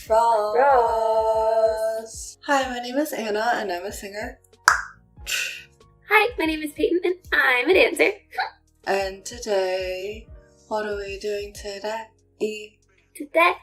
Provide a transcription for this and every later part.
Ross. Hi, my name is Anna and I'm a singer. Hi, my name is Peyton and I'm a dancer. And today, what are we doing today? Today,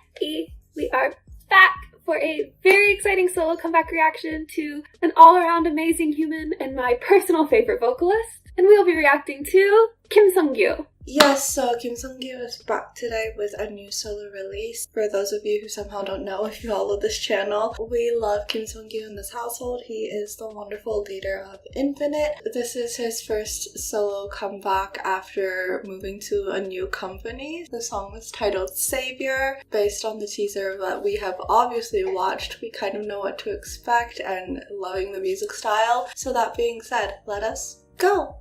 we are back for a very exciting solo comeback reaction to an all-around amazing human and my personal favorite vocalist. And we will be reacting to Kim Sung-gyu. Yes, so Kim Sung-gyu is back today with a new solo release. For those of you who somehow don't know if you follow this channel, we love Kim Sung-gyu in this household. He is the wonderful leader of Infinite. This is his first solo comeback after moving to a new company. The song is titled Savior. Based on the teaser that we have obviously watched, we kind of know what to expect and loving the music style. So that being said, let us go!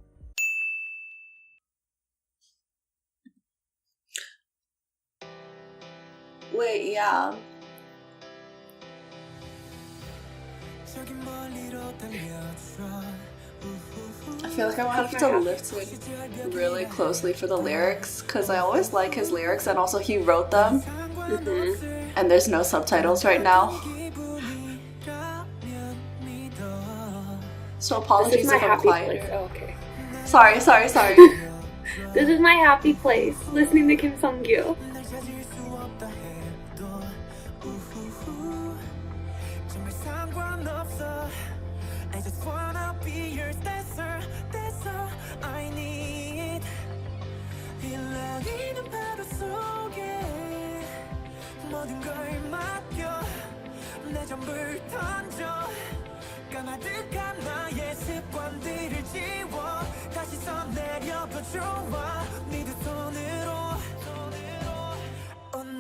Wait, yeah. I feel like I might have to listen really closely for the lyrics because I always like his lyrics and also he wrote them. And there's no subtitles right now. So apologies if I'm quieter. Oh, okay. Sorry. This is my happy place, listening to Kim Sung-gyu. I just wanna be your dancer, dancer. I need 일렁이는 바다 속에 모든 걸 맡겨 내 전부를 던져 까마득한 나의 습관들을 지워 다시 써내려도 좋아 네 두 손으로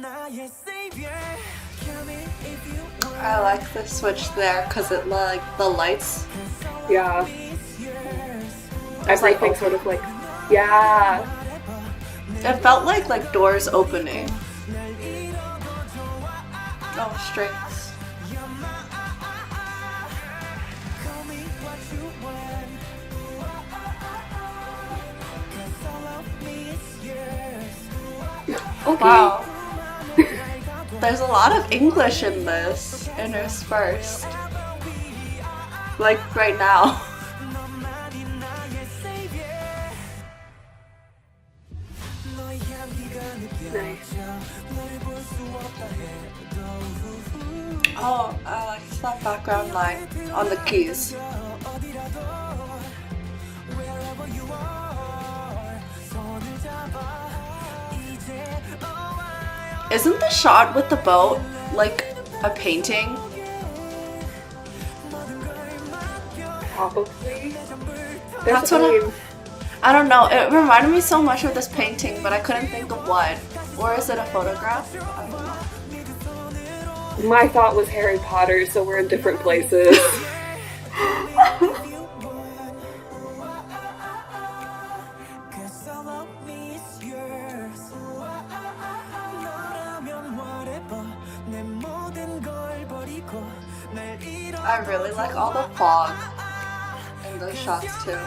나의 savior. I like the switch there because it like the lights. Yeah. Everything sort of like, yeah. It felt like doors opening. Oh, strings. Okay. Wow. There's a lot of English in this, interspersed. Like right now. Nice. Oh, I like that background line on the keys. Isn't the shot with the boat like a painting? Probably. That's what I don't know. It reminded me so much of this painting, but I couldn't think of what. Or is it a photograph? I don't know. My thought was Harry Potter, so we're in different places. I really like all the fog in those shots too.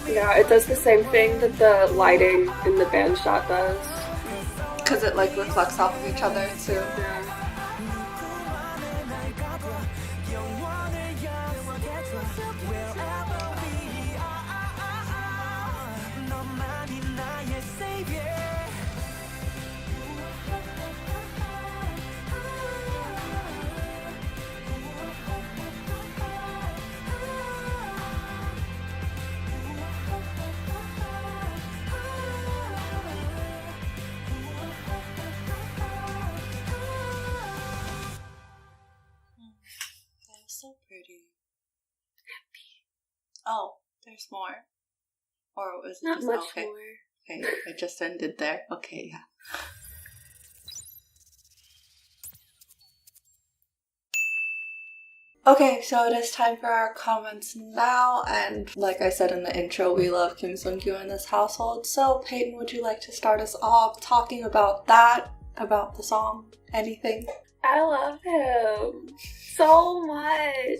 Yeah, it does the same thing that the lighting in the band shot does. Because it like reflects off of each other too. Yeah. So pretty. Oh, there's more. Or was it Not just much okay? more. Okay, it just ended there. Okay, yeah. Okay, so it is time for our comments now, and like I said in the intro, we love Kim Sung-gyu in this household. So Peyton, would you like to start us off talking about that? About the song? Anything? I love him so much.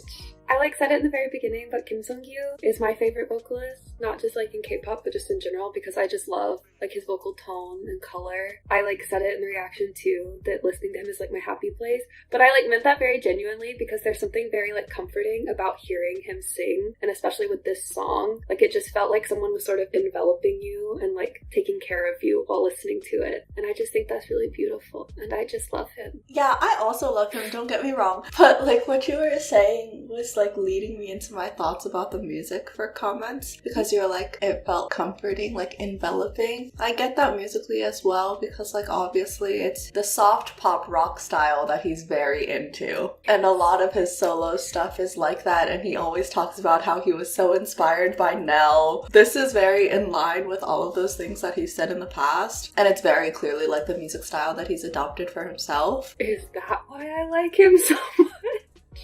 I said it in the very beginning, but Kim Sung-gyu is my favorite vocalist, not just in K-pop, but just in general, because I just love his vocal tone and color. I said it in the reaction too, that listening to him is my happy place, but I meant that very genuinely, because there's something very comforting about hearing him sing, and especially with this song, it just felt like someone was sort of enveloping you and taking care of you while listening to it, and I just think that's really beautiful, and I just love him. Yeah, I also love him, don't get me wrong, but what you were saying was leading me into my thoughts about the music for comments, because you're it felt comforting, enveloping. I get that musically as well, because obviously it's the soft pop rock style that he's very into, and a lot of his solo stuff is like that, and he always talks about how he was so inspired by Nell. This is very in line with all of those things that he said in the past, and it's very clearly the music style that he's adopted for himself. Is that why I like him so much?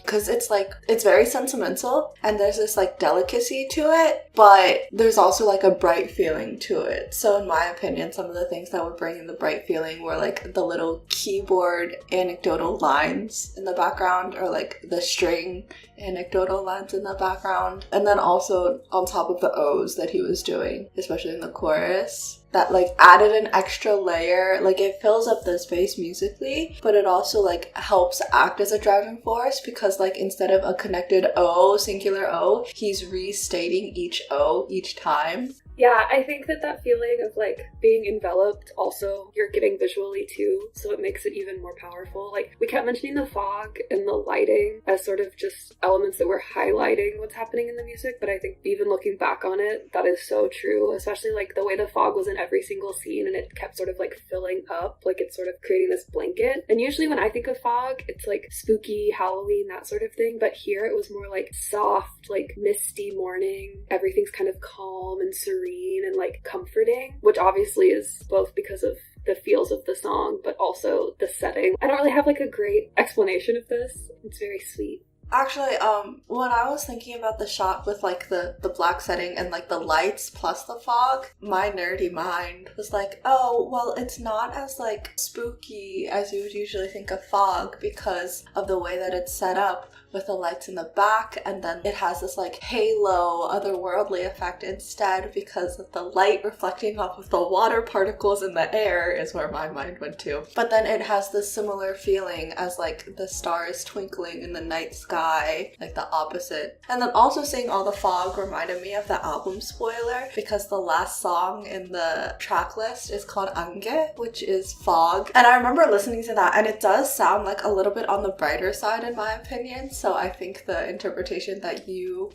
Because it's very sentimental, and there's this delicacy to it, but there's also a bright feeling to it. So in my opinion, some of the things that would bring in the bright feeling were the little keyboard anecdotal lines in the background, or the string anecdotal lines in the background, and then also on top of the O's that he was doing, especially in the chorus, that added an extra layer. It fills up the space musically, but it also helps act as a driving force, because instead of a connected O, singular O, he's restating each O each time. Yeah, I think that feeling of being enveloped, also you're getting visually too, so it makes it even more powerful. We kept mentioning the fog and the lighting as sort of just elements that were highlighting what's happening in the music, but I think even looking back on it, that is so true, especially the way the fog was in every single scene, and it kept sort of filling up, it's sort of creating this blanket. And usually when I think of fog, it's spooky, Halloween, that sort of thing, but here it was more soft, misty morning, everything's kind of calm and serene and comforting, which obviously is both because of the feels of the song, but also the setting. I don't really have a great explanation of this. It's very sweet. Actually, when I was thinking about the shot with the black setting and the lights plus the fog, my nerdy mind was oh, well, it's not as spooky as you would usually think of fog, because of the way that it's set up with the lights in the back, and then it has this halo otherworldly effect instead, because of the light reflecting off of the water particles in the air is where my mind went to. But then it has this similar feeling as the stars twinkling in the night sky, the opposite. And then also seeing all the fog reminded me of the album spoiler, because the last song in the track list is called Ange, which is fog. And I remember listening to that, and it does sound a little bit on the brighter side in my opinion. So I think the interpretation that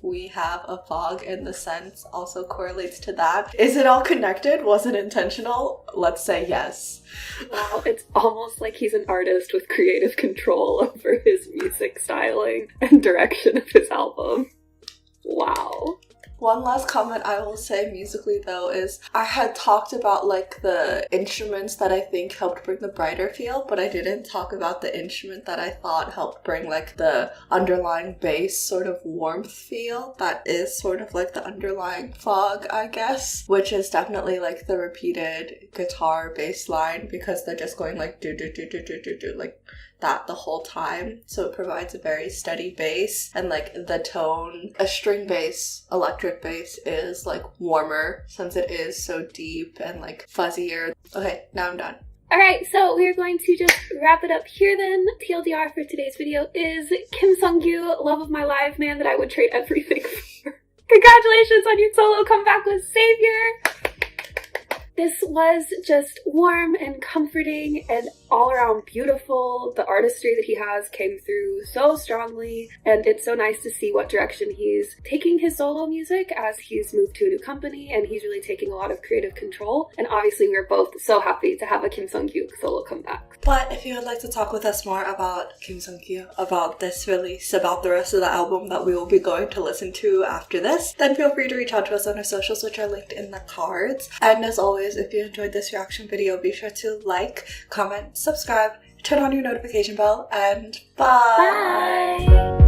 we have a fog in the sense also correlates to that. Is it all connected? Was it intentional? Let's say yes. Wow, it's almost like he's an artist with creative control over his music styling and direction of his album. Wow. One last comment I will say musically though is I had talked about the instruments that I think helped bring the brighter feel, but I didn't talk about the instrument that I thought helped bring the underlying bass sort of warmth feel that is sort of the underlying fog, I guess, which is definitely the repeated guitar bass line, because they're just going do do do do do do do that the whole time, so it provides a very steady bass, and the tone, a string bass, electric bass is warmer since it is so deep and fuzzier. Okay, now I'm done. Alright, so we're going to just wrap it up here then. TLDR for today's video is Kim Sung-gyu, love of my life, man that I would trade everything for. Congratulations on your solo comeback with Savior! This was just warm and comforting and all around beautiful. The artistry that he has came through so strongly, and it's so nice to see what direction he's taking his solo music as he's moved to a new company, and he's really taking a lot of creative control. And obviously we're both so happy to have a Kim Sung-gyu solo comeback. But if you would like to talk with us more about Kim Sung-gyu, about this release, about the rest of the album that we will be going to listen to after this, then feel free to reach out to us on our socials, which are linked in the cards. And as always, if you enjoyed this reaction video, be sure to like, comment, subscribe, turn on your notification bell, and bye! Bye!